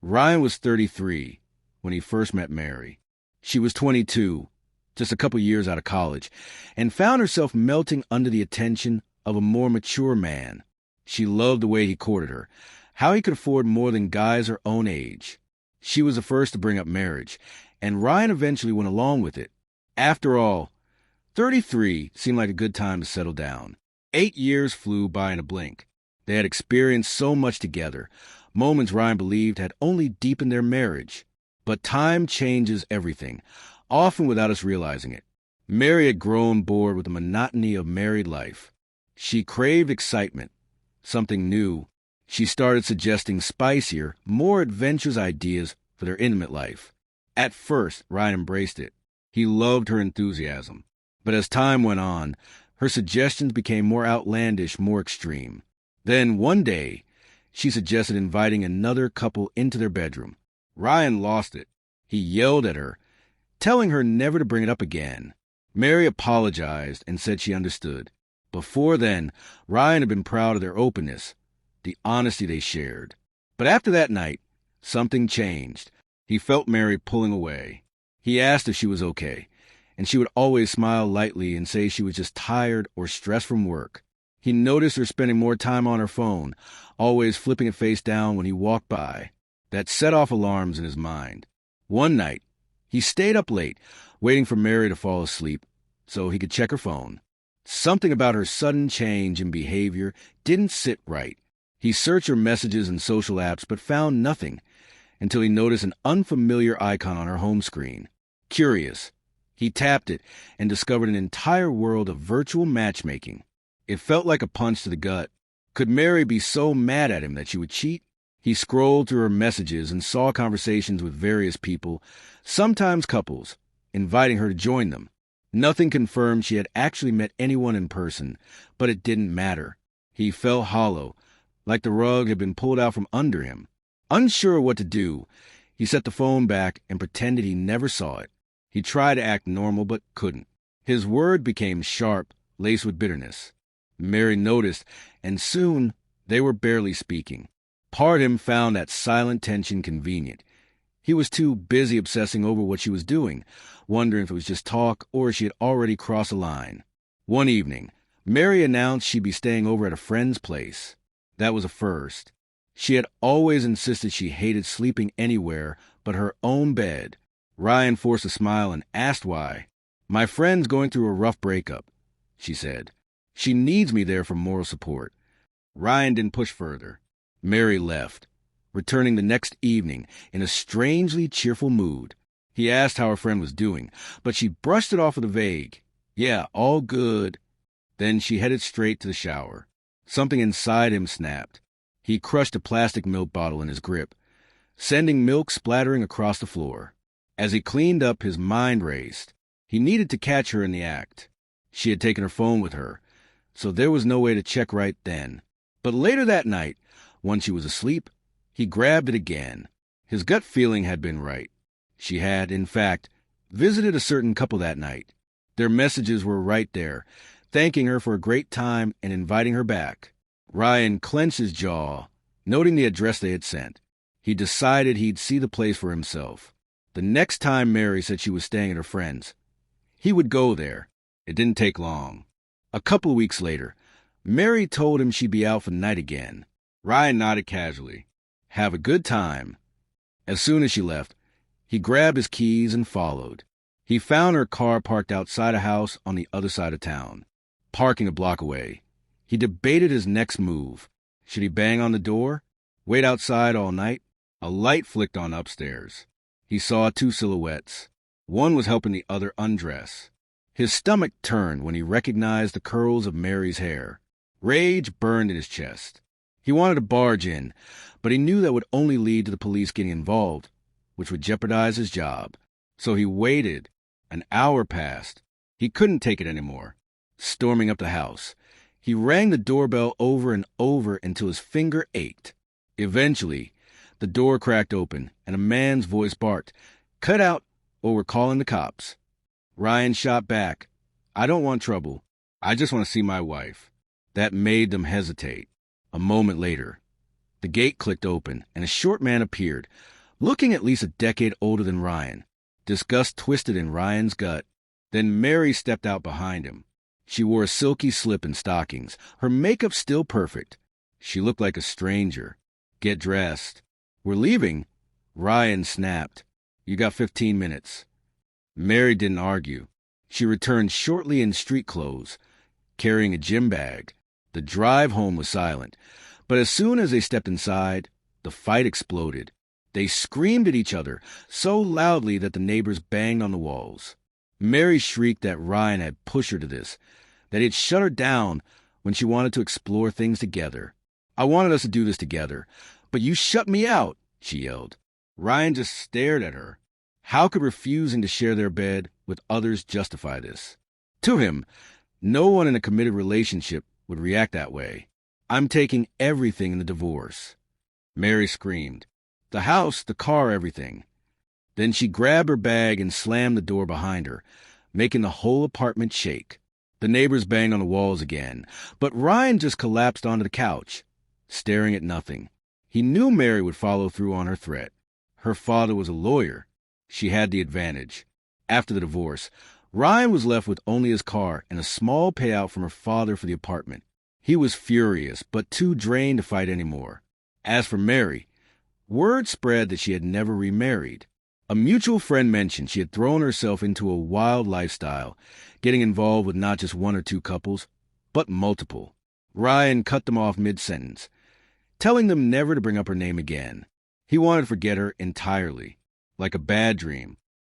Ryan was 33 when he first met Mary. She was 22, just a couple years out of college, and found herself melting under the attention of a more mature man. She loved the way he courted her, how he could afford more than guys her own age. She was the first to bring up marriage, and Ryan eventually went along with it. After all, 33 seemed like a good time to settle down. 8 years flew by in a blink. They had experienced so much together, moments Ryan believed had only deepened their marriage. But time changes everything, often without us realizing it. Mary had grown bored with the monotony of married life. She craved excitement, something new. She started suggesting spicier, more adventurous ideas for their intimate life. At first, Ryan embraced it. He loved her enthusiasm. But as time went on, her suggestions became more outlandish, more extreme. Then, one day, she suggested inviting another couple into their bedroom. Ryan lost it. He yelled at her, telling her never to bring it up again. Mary apologized and said she understood. Before then, Ryan had been proud of their openness, the honesty they shared. But after that night, something changed. He felt Mary pulling away. He asked if she was okay, and she would always smile lightly and say she was just tired or stressed from work. He noticed her spending more time on her phone, always flipping it face down when he walked by. That set off alarms in his mind. One night, he stayed up late, waiting for Mary to fall asleep so he could check her phone. Something about her sudden change in behavior didn't sit right. He searched her messages and social apps but found nothing until he noticed an unfamiliar icon on her home screen. Curious, he tapped it and discovered an entire world of virtual matchmaking. It felt like a punch to the gut. Could Mary be so mad at him that she would cheat? He scrolled through her messages and saw conversations with various people, sometimes couples, inviting her to join them. Nothing confirmed she had actually met anyone in person, but it didn't matter. He felt hollow, like the rug had been pulled out from under him. Unsure what to do, he set the phone back and pretended he never saw it. He tried to act normal but couldn't. His word became sharp, laced with bitterness. Mary noticed, and soon they were barely speaking. Part of him found that silent tension convenient. He was too busy obsessing over what she was doing, wondering if it was just talk or she had already crossed a line. One evening, Mary announced she'd be staying over at a friend's place. That was a first. She had always insisted she hated sleeping anywhere but her own bed. Ryan forced a smile and asked why. "My friend's going through a rough breakup," she said. "She needs me there for moral support." Ryan didn't push further. Mary left, returning the next evening in a strangely cheerful mood. He asked how her friend was doing, but she brushed it off with a vague, "Yeah, all good." Then she headed straight to the shower. Something inside him snapped. He crushed a plastic milk bottle in his grip, sending milk splattering across the floor. As he cleaned up, his mind raced. He needed to catch her in the act. She had taken her phone with her, so there was no way to check right then. But later that night, once she was asleep, he grabbed it again. His gut feeling had been right. She had, in fact, visited a certain couple that night. Their messages were right there, thanking her for a great time and inviting her back. Ryan clenched his jaw, noting the address they had sent. He decided he'd see the place for himself. The next time Mary said she was staying at her friend's, he would go there. It didn't take long. A couple of weeks later, Mary told him she'd be out for the night again. Ryan nodded casually. "Have a good time." As soon as she left, he grabbed his keys and followed. He found her car parked outside a house on the other side of town, parking a block away. He debated his next move. Should he bang on the door? Wait outside all night? A light flicked on upstairs. He saw two silhouettes. One was helping the other undress. His stomach turned when he recognized the curls of Mary's hair. Rage burned in his chest. He wanted to barge in, but he knew that would only lead to the police getting involved, which would jeopardize his job. So he waited. An hour passed. He couldn't take it anymore. Storming up the house, he rang the doorbell over and over until his finger ached. Eventually, the door cracked open, and a man's voice barked, "Cut out, or we're calling the cops." Ryan shot back, "I don't want trouble. I just want to see my wife." That made them hesitate. A moment later, the gate clicked open, and a short man appeared, looking at least a decade older than Ryan. Disgust twisted in Ryan's gut. Then Mary stepped out behind him. She wore a silky slip and stockings, her makeup still perfect. She looked like a stranger. "Get dressed." "We're leaving." Ryan snapped. "You got 15 minutes. Mary didn't argue. She returned shortly in street clothes, carrying a gym bag. The drive home was silent, but as soon as they stepped inside, the fight exploded. They screamed at each other so loudly that the neighbors banged on the walls. Mary shrieked that Ryan had pushed her to this, that he had shut her down when she wanted to explore things together. "I wanted us to do this together, but you shut me out," she yelled. Ryan just stared at her. How could refusing to share their bed with others justify this? To him, no one in a committed relationship would react that way. "I'm taking everything in the divorce." Mary screamed. "The house, the car, everything." Then she grabbed her bag and slammed the door behind her, making the whole apartment shake. The neighbors banged on the walls again, but Ryan just collapsed onto the couch, staring at nothing. He knew Mary would follow through on her threat. Her father was a lawyer. She had the advantage. After the divorce, Ryan was left with only his car and a small payout from her father for the apartment. He was furious, but too drained to fight anymore. As for Mary, word spread that she had never remarried. A mutual friend mentioned she had thrown herself into a wild lifestyle, getting involved with not just one or two couples, but multiple. Ryan cut them off mid-sentence, telling them never to bring up her name again. He wanted to forget her entirely, like a bad dream,